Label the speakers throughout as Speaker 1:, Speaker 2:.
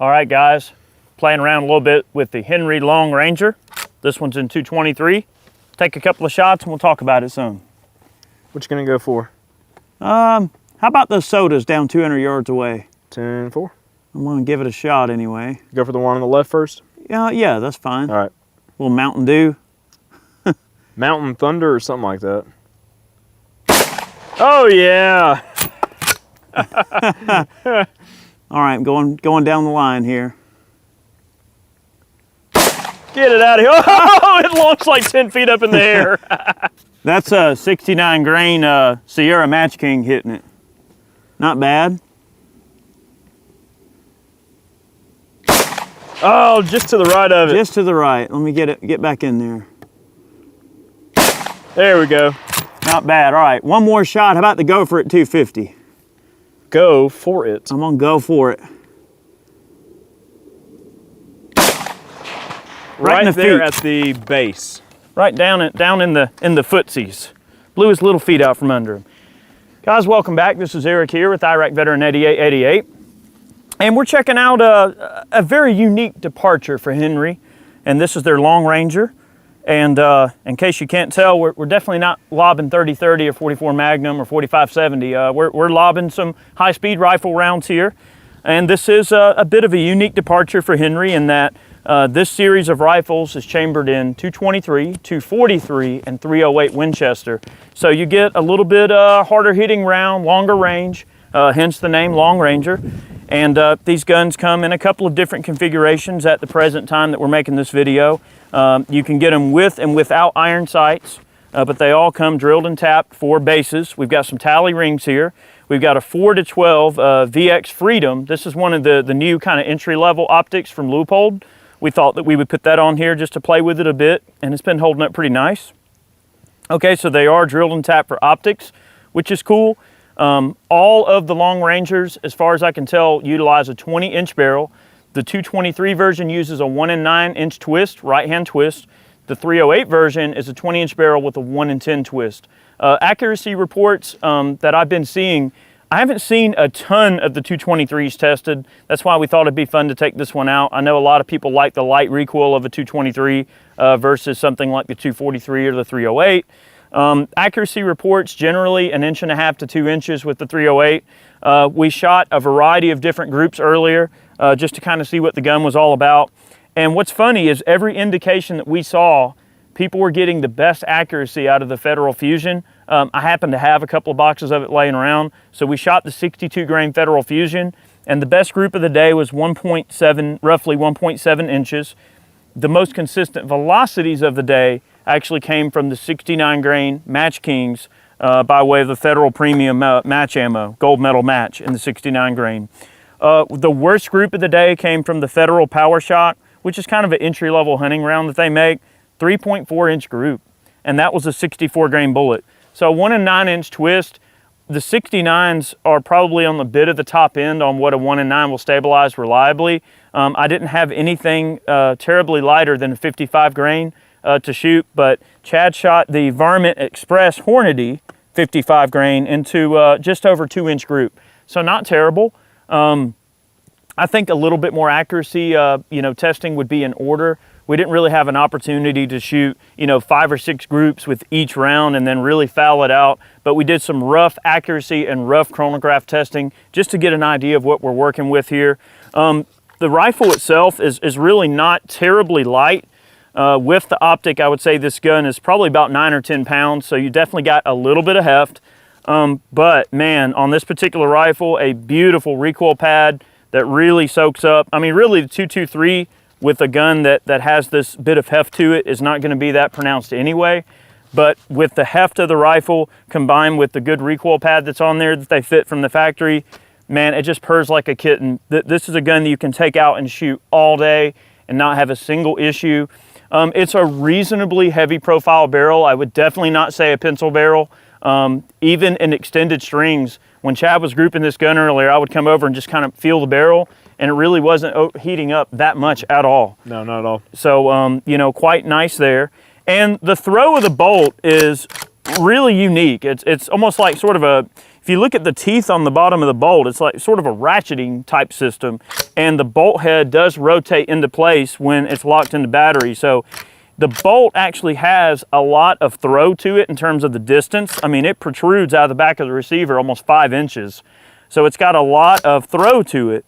Speaker 1: All right, guys, playing around a little bit with the Henry Long Ranger. This one's in 223. Take a couple of shots and we'll talk about it soon.
Speaker 2: What you gonna go for?
Speaker 1: How about those sodas down 200 yards away?
Speaker 2: 10-4.
Speaker 1: I'm gonna give it a shot anyway.
Speaker 2: Go for the one on the left first?
Speaker 1: Yeah, that's fine.
Speaker 2: All right.
Speaker 1: A little Mountain Dew.
Speaker 2: Mountain Thunder or something like that. Oh yeah!
Speaker 1: All right, going down the line here.
Speaker 2: Get it out of here. Oh, it launched like 10 feet up in the air.
Speaker 1: That's a 69 grain Sierra Match King hitting it. Not bad.
Speaker 2: Oh, just to the right of it.
Speaker 1: Just to the right. Let me get back in there.
Speaker 2: There we go.
Speaker 1: Not bad. All right, one more shot. How about the Gopher at 250?
Speaker 2: Go for it.
Speaker 1: I'm gonna go for it.
Speaker 2: Right
Speaker 1: in the
Speaker 2: there
Speaker 1: feet.
Speaker 2: at the base.
Speaker 1: Right down in the footsies. Blew his little feet out from under him. Guys, welcome back. This is Eric here with Iraq Veteran 8888. And we're checking out a very unique departure for Henry. And this is their Long Ranger. And in case you can't tell, we're definitely not lobbing 30-30 or 44 Magnum or 45-70. We're lobbing some high-speed rifle rounds here. And this is a bit of a unique departure for Henry in that this series of rifles is chambered in 223, 243, and 308 Winchester. So you get a little bit harder hitting round, longer range, hence the name Long Ranger. And these guns come in a couple of different configurations at the present time that we're making this video. You can get them with and without iron sights, but they all come drilled and tapped for bases. We've got some tally rings here. We've got a 4-12 VX Freedom. This is one of the new kind of entry-level optics from Leupold. We thought that we would put that on here just to play with it a bit, and it's been holding up pretty nice. Okay, so they are drilled and tapped for optics, which is cool. All of the Long Rangers, as far as I can tell, utilize a 20-inch barrel. The 223 version uses a 1 9-inch twist, right-hand twist. The 308 version is a 20-inch barrel with a 1 10 twist. Accuracy reports that I've been seeing, I haven't seen a ton of the 223s tested. That's why we thought it'd be fun to take this one out. I know a lot of people like the light recoil of a 223 versus something like the 243 or the 308. Accuracy reports generally 1.5 to 2 inches with the 308. We shot a variety of different groups earlier just to kind of see what the gun was all about. And what's funny is every indication that we saw, people were getting the best accuracy out of the Federal Fusion. I happen to have a couple of boxes of it laying around. So we shot the 62 grain Federal Fusion, and the best group of the day was 1.7, roughly 1.7 inches. The most consistent velocities of the day actually came from the 69 grain Match Kings by way of the Federal Premium match ammo, gold medal match in the 69 grain. The worst group of the day came from the Federal Power Shock, which is kind of an entry-level hunting round that they make, 3.4-inch group, and that was a 64 grain bullet. So 1 9-inch twist. The 69s are probably on the bit of the top end on what a 1 9 will stabilize reliably. I didn't have anything terribly lighter than a 55 grain to shoot, but Chad shot the Varmint Express Hornady 55 grain into just over 2-inch group. So not terrible. I think a little bit more accuracy, testing would be in order. We didn't really have an opportunity to shoot, 5 or 6 groups with each round and then really foul it out. But we did some rough accuracy and rough chronograph testing just to get an idea of what we're working with here. The rifle itself is really not terribly light. With the optic, I would say this gun is probably about 9 or 10 pounds, so you definitely got a little bit of heft. But man, on this particular rifle, a beautiful recoil pad that really soaks up. I mean, really the 223 with a gun that has this bit of heft to it is not going to be that pronounced anyway. But with the heft of the rifle combined with the good recoil pad that's on there that they fit from the factory, man, it just purrs like a kitten. This is a gun that you can take out and shoot all day and not have a single issue. It's a reasonably heavy profile barrel. I would definitely not say a pencil barrel. Even in extended strings, when Chad was grouping this gun earlier, I would come over and just kind of feel the barrel, and it really wasn't heating up that much at all.
Speaker 2: No, not at all.
Speaker 1: So, quite nice there. And the throw of the bolt is really unique. It's almost like sort of a, if you look at the teeth on the bottom of the bolt, it's like sort of a ratcheting type system, and the bolt head does rotate into place when it's locked into battery. So the bolt actually has a lot of throw to it in terms of the distance. I mean, it protrudes out of the back of the receiver almost 5 inches. So it's got a lot of throw to it,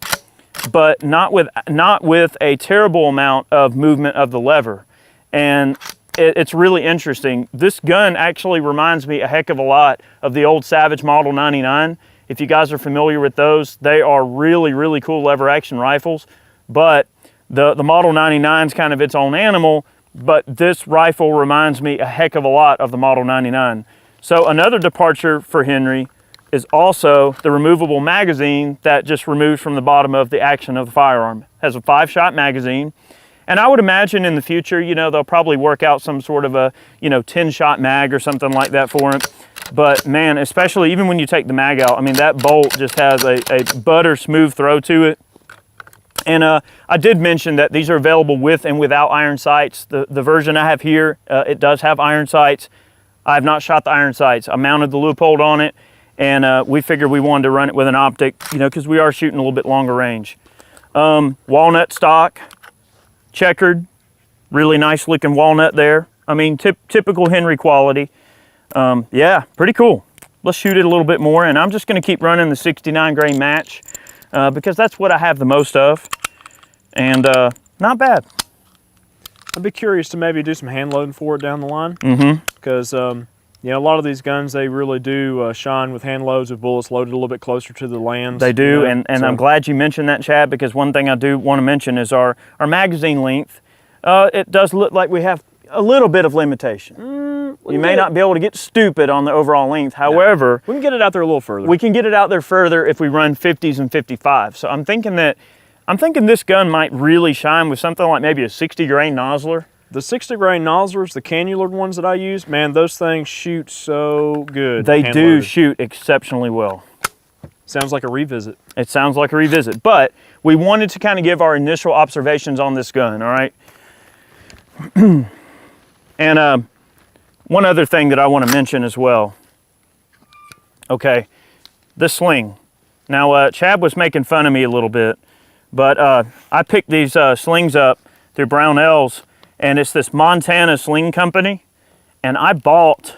Speaker 1: but not with a terrible amount of movement of the lever. And it's really interesting. This gun actually reminds me a heck of a lot of the old Savage Model 99. If you guys are familiar with those, they are really, really cool lever action rifles. But the Model 99 is kind of its own animal, but this rifle reminds me a heck of a lot of the Model 99. So another departure for Henry is also the removable magazine that just removes from the bottom of the action of the firearm. It has a 5-shot magazine. And I would imagine in the future, you know, they'll probably work out some sort of a, you know, 10-shot mag or something like that for it. But man, especially even when you take the mag out, I mean, that bolt just has a butter smooth throw to it. And I did mention that these are available with and without iron sights. The version I have here, it does have iron sights. I have not shot the iron sights. I mounted the Leupold on it, and we figured we wanted to run it with an optic, you know, because we are shooting a little bit longer range. Walnut stock. Checkered, really nice looking walnut there. I mean, typical Henry quality. Yeah, pretty cool. Let's shoot it a little bit more, and I'm just gonna keep running the 69 grain match because that's what I have the most of, and not bad.
Speaker 2: I'd be curious to maybe do some hand loading for it down the line. Because you know, a lot of these guns, they really do shine with hand loads with bullets loaded a little bit closer to the lands.
Speaker 1: They do,
Speaker 2: you know?
Speaker 1: and so I'm glad you mentioned that, Chad, because one thing I do want to mention is our magazine length. It does look like we have a little bit of limitation. You may not be able to get stupid on the overall length. However,
Speaker 2: we can get it out there a little further.
Speaker 1: We can get it out there further if we run 50s and 55s. So I'm thinking this gun might really shine with something like maybe a 60 grain nozzler.
Speaker 2: The 60 grain nozzlers, the cannulared ones that I use, man, those things shoot so good.
Speaker 1: They do shoot exceptionally well.
Speaker 2: Sounds like a revisit.
Speaker 1: It sounds like a revisit, but we wanted to kind of give our initial observations on this gun, all right? And one other thing that I want to mention as well. Okay, the sling. Now, Chad was making fun of me a little bit, but I picked these slings up through Brownells, and it's this Montana Sling Company, and I bought,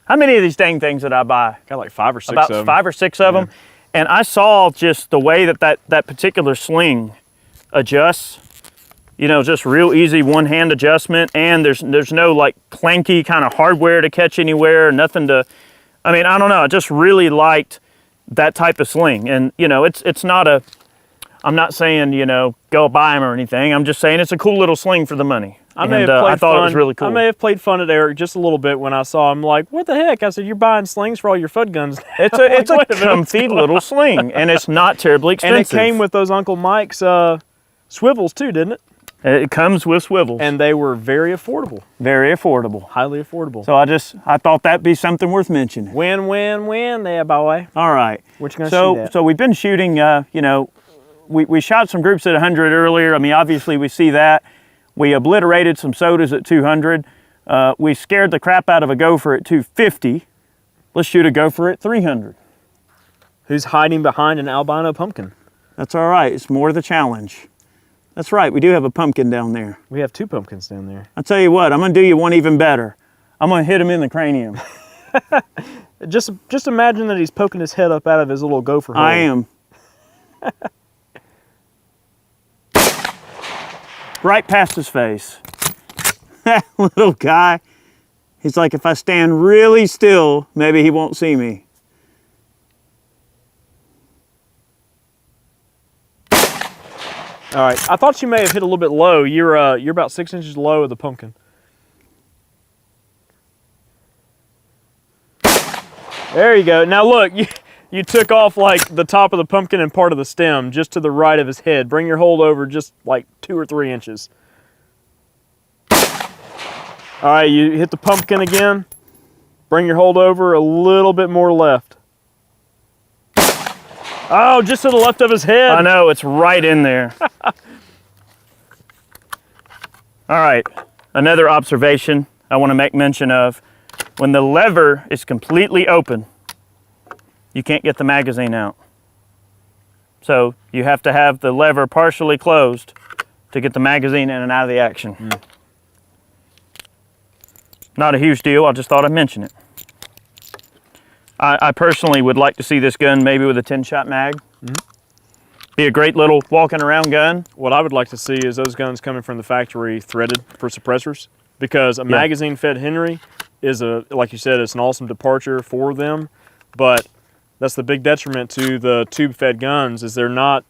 Speaker 1: how many of these dang things did I buy?
Speaker 2: Got like 5 or 6
Speaker 1: About
Speaker 2: of them.
Speaker 1: 5 or 6 of them, and I saw just the way that particular sling adjusts, you know, just real easy one-hand adjustment, and there's no like clanky kind of hardware to catch anywhere, nothing to, I mean, I don't know, I just really liked that type of sling. And you know, it's not a, I'm not saying, you know, go buy them or anything. I'm just saying it's a cool little sling for the money.
Speaker 2: I thought
Speaker 1: it was really cool.
Speaker 2: I may have played fun at Eric just a little bit when I saw him. Like, what the heck? I said, you're buying slings for all your FUD guns.
Speaker 1: It's a comfy little sling, and it's not terribly expensive.
Speaker 2: And it came with those Uncle Mike's swivels too, didn't it?
Speaker 1: It comes with swivels.
Speaker 2: And they were very affordable.
Speaker 1: Very affordable.
Speaker 2: Highly affordable.
Speaker 1: So I thought that'd be something worth mentioning.
Speaker 2: Win, win, win there, boy.
Speaker 1: All right.
Speaker 2: What you gonna shoot at?
Speaker 1: So we've been shooting, you know, we shot some groups at 100 earlier. I mean, obviously we see that. We obliterated some sodas at 200. We scared the crap out of a gopher at 250. Let's shoot a gopher at 300.
Speaker 2: Who's hiding behind an albino pumpkin?
Speaker 1: That's all right. It's more the challenge. That's right. We do have a pumpkin down there.
Speaker 2: We have 2 pumpkins down there.
Speaker 1: I'll tell you what. I'm going to do you one even better. I'm going to hit him in the cranium.
Speaker 2: Just imagine that he's poking his head up out of his little gopher hole.
Speaker 1: I am. Right past his face. That little guy, he's like, if I stand really still, maybe he won't see me.
Speaker 2: All right, I thought you may have hit a little bit low. You're about 6 inches low of the pumpkin. There you go. Now look, you took off like the top of the pumpkin and part of the stem just to the right of his head. Bring your hold over just like 2 or 3 inches. All right, you hit the pumpkin again. Bring your hold over a little bit more left. Oh, just to the left of his head.
Speaker 1: I know, it's right in there. All right, another observation I want to make mention of. When the lever is completely open, you can't get the magazine out. So you have to have the lever partially closed to get the magazine in and out of the action. Not a huge deal, I just thought I'd mention it. I personally would like to see this gun maybe with a 10-shot mag. Be a great little walking around gun.
Speaker 2: What I would like to see is those guns coming from the factory threaded for suppressors, because a magazine-fed Henry is like you said, it's an awesome departure for them, but that's the big detriment to the tube-fed guns is they're not,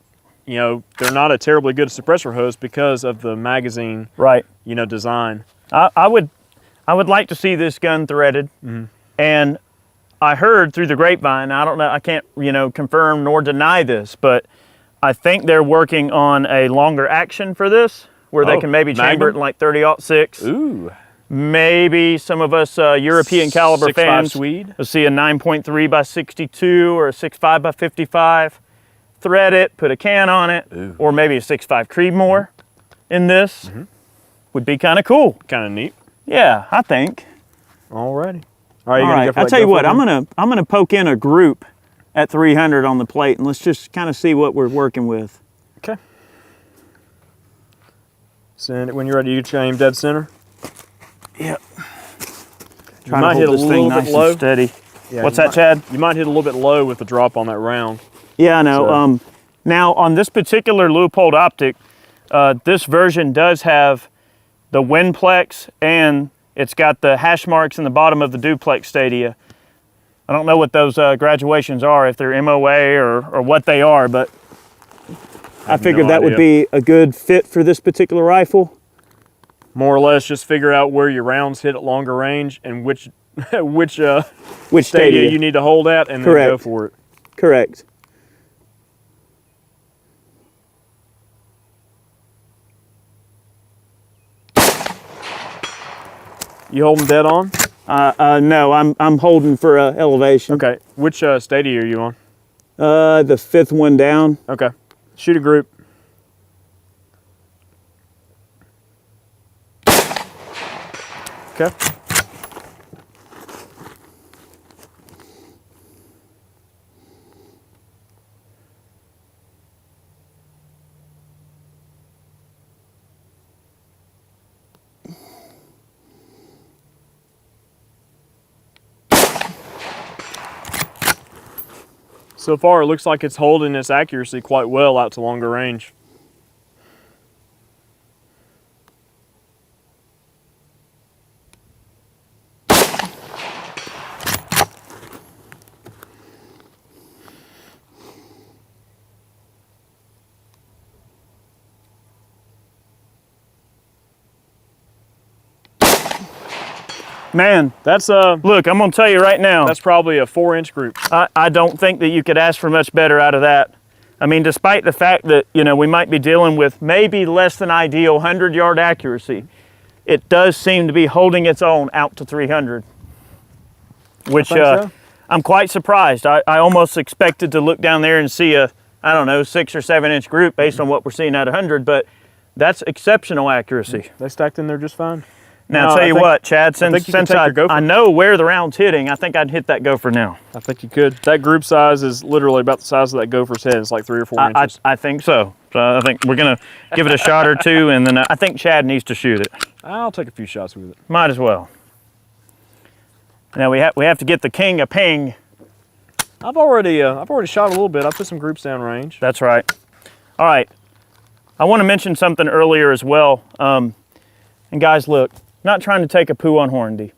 Speaker 2: they're not a terribly good suppressor host because of the magazine, design.
Speaker 1: I would like to see this gun threaded, and I heard through the grapevine, I don't know, I can't, confirm nor deny this, but I think they're working on a longer action for this, where they can maybe chamber it in like 30-06.
Speaker 2: Ooh.
Speaker 1: Maybe some of us European caliber fans
Speaker 2: Swede
Speaker 1: will see a 9.3 by 62 or a 6.5 by 55. Thread it, put a can on it, or maybe a 6.5 Creedmoor in this. Would be kind of cool.
Speaker 2: Kind of neat.
Speaker 1: Yeah, I think.
Speaker 2: Alrighty.
Speaker 1: All right, I'll tell you what, I'm gonna poke in a group at 300 on the plate, and let's just kind of see what we're working with.
Speaker 2: Okay. Send it when you're ready. You can aim dead center.
Speaker 1: Yep.
Speaker 2: You might hit a little bit low.
Speaker 1: Steady.
Speaker 2: Yeah,
Speaker 1: What's that, Chad?
Speaker 2: You might hit a little bit low with the drop on that round.
Speaker 1: Yeah, I know. Now on this particular Leupold optic, this version does have the Winplex, and it's got the hash marks in the bottom of the duplex stadia. I don't know what those graduations are, if they're MOA or what they are, but I figured that would be a good fit for this particular rifle.
Speaker 2: More or less, just figure out where your rounds hit at longer range and which stadia you need to hold at, and then go for it.
Speaker 1: Correct.
Speaker 2: You holding dead on?
Speaker 1: No, I'm holding for elevation.
Speaker 2: Okay. Which stadia are you on?
Speaker 1: The 5th one down.
Speaker 2: Okay. Shoot a group. Okay. So far, it looks like it's holding its accuracy quite well out to longer range.
Speaker 1: Man,
Speaker 2: that's
Speaker 1: look, I'm gonna tell you right now.
Speaker 2: That's probably a 4-inch group.
Speaker 1: I don't think that you could ask for much better out of that. I mean, despite the fact that, we might be dealing with maybe less than ideal 100-yard accuracy, it does seem to be holding its own out to 300, which I'm quite surprised. I almost expected to look down there and see a, I don't know, 6 or 7 inch group based on what we're seeing at 100, but that's exceptional accuracy.
Speaker 2: They stacked in there just fine.
Speaker 1: Now, I'll tell you what, Chad, since I know where the round's hitting, I think I'd hit that gopher now.
Speaker 2: I think you could. That group size is literally about the size of that gopher's head. It's like 3 or 4 inches.
Speaker 1: I think so. So I think we're going to give it a shot or two, and then I think Chad needs to shoot it.
Speaker 2: I'll take a few shots with it.
Speaker 1: Might as well. Now we have to get the king a ping.
Speaker 2: I've already shot a little bit. I put some groups down range.
Speaker 1: That's right. All right. I want to mention something earlier as well. And guys, look. Not trying to take a poo on Hornady,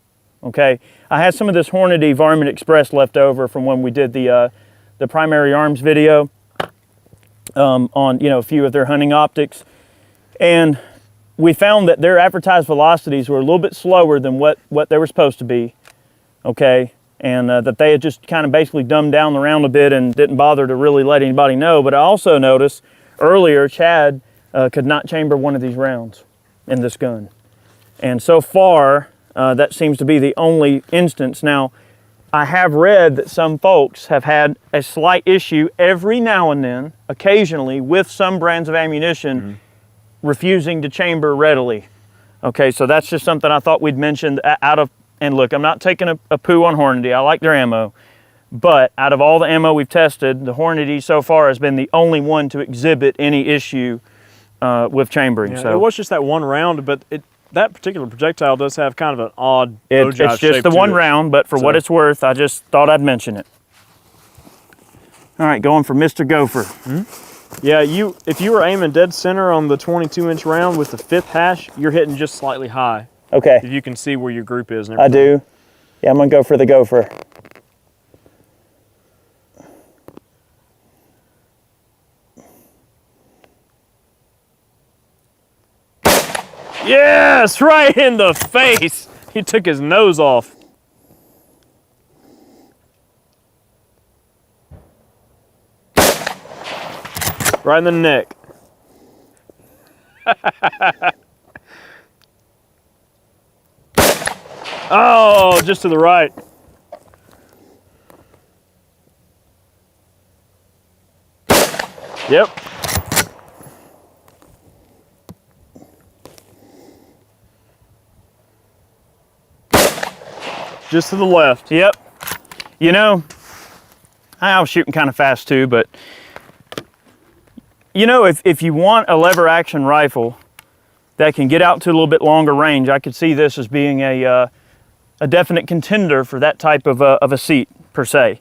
Speaker 1: okay? I had some of this Hornady Varmint Express left over from when we did the primary arms video on a few of their hunting optics, and we found that their advertised velocities were a little bit slower than what they were supposed to be, okay? And that they had just kind of basically dumbed down the round a bit and didn't bother to really let anybody know. But I also noticed earlier Chad could not chamber one of these rounds in this gun. And so far, that seems to be the only instance. Now, I have read that some folks have had a slight issue every now and then, occasionally, with some brands of ammunition refusing to chamber readily. Okay, so that's just something I thought we'd mention and look, I'm not taking a poo on Hornady. I like their ammo. But out of all the ammo we've tested, the Hornet E so far has been the only one to exhibit any issue with chambering.
Speaker 2: Yeah,
Speaker 1: so
Speaker 2: it was just that one round, but that particular projectile does have kind of an odd
Speaker 1: it's just the one round, but for what it's worth, I just thought I'd mention it. All right, going for Mr. Gopher.
Speaker 2: Yeah, if you were aiming dead center on the 22-inch round with the 5th hash, you're hitting just slightly high.
Speaker 1: Okay.
Speaker 2: If you can see where your group is and
Speaker 1: I
Speaker 2: everything.
Speaker 1: do. Yeah, I'm gonna go for the Gopher.
Speaker 2: Yes, right in the face. He took his nose off. Right in the neck. Oh, just to the right. Yep. Just to the left.
Speaker 1: Yep. You know, I was shooting kind of fast too, but you know, if you want a lever action rifle that can get out to a little bit longer range, I could see this as being a definite contender for that type of a seat per se.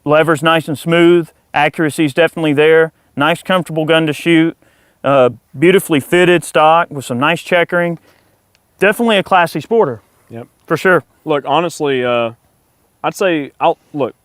Speaker 1: Lever's nice and smooth, accuracy's definitely there, nice comfortable gun to shoot, beautifully fitted stock with some nice checkering. Definitely a classy sporter.
Speaker 2: Yep.
Speaker 1: For sure.
Speaker 2: Look, honestly, I'd say, look,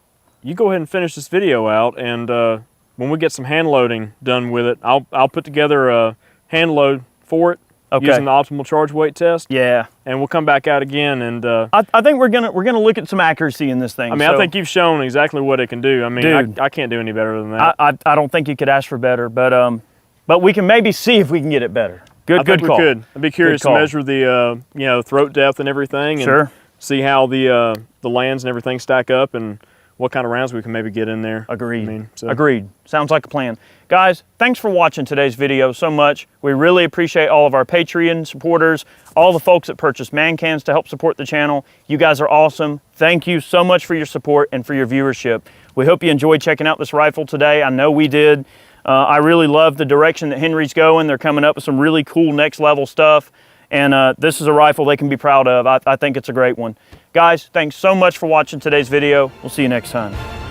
Speaker 2: you go ahead and finish this video out, and when we get some hand loading done with it, I'll put together a hand load for it using the optimal charge weight test.
Speaker 1: Yeah.
Speaker 2: And we'll come back out again, and
Speaker 1: I think we're gonna look at some accuracy in this thing.
Speaker 2: I mean, I think you've shown exactly what it can do. I mean,
Speaker 1: Dude,
Speaker 2: I can't do any better than that.
Speaker 1: I don't think you could ask for better, but we can maybe see if we can get it better. Good call.
Speaker 2: We could. I'd be curious to measure the throat depth and everything, and see how the lands and everything stack up, and what kind of rounds we can maybe get in there.
Speaker 1: Agreed. Agreed. Sounds like a plan. Guys, thanks for watching today's video so much. We really appreciate all of our Patreon supporters, all the folks that purchase man cans to help support the channel. You guys are awesome. Thank you so much for your support and for your viewership. We hope you enjoyed checking out this rifle today. I know we did. I really love the direction that Henry's going. They're coming up with some really cool next level stuff. And this is a rifle they can be proud of. I think it's a great one. Guys, thanks so much for watching today's video. We'll see you next time.